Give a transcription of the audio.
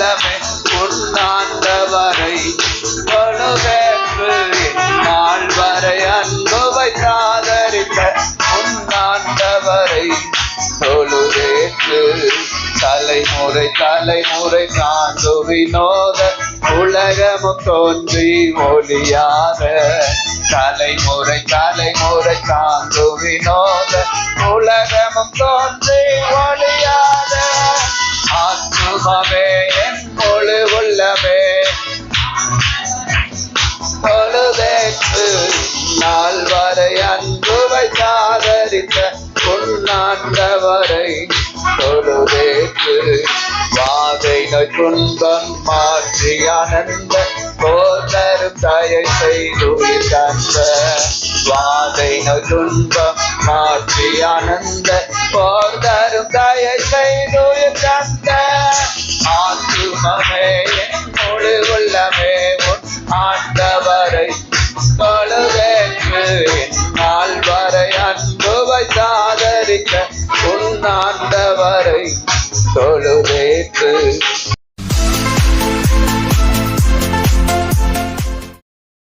உள்ளமே உன்னாண்டவரை தொழுவேற்று நாள் வரை அன்பு வைத்தாதரித்த உன்னாண்டவரை தொழுவேற்று தலைமுறை தலைமுறை சார்ந்து வினோத உலகமும் தோன்றி ஒளியாத தலைமுறை தலைமுறை சார்ந்து வினோத உலகமும் தோன்றி ஒளியாத ஆத்துமமே என் முழு உள்ளமே தொழுவேற்று நாள் வரை அன்பு வைத்தாதரித்த உன்னாண்டவரை தொழுவேற்று வாதை நோய் துன்பம் மாற்றி ஆனந்த போதரும் தயை செய்து தந்த வாதை நோய் துன்பம் மாற்றி ஆனந்த போதரும் தயை செய்து தந்த ஆத்துமமே என் முழு உள்ளமே உன் ஆண்டவரை தொழுவேற்று நாள் வரை அன்பு வைத்தாதரித்த உன் ஆண்டவரை தொழுவேற்று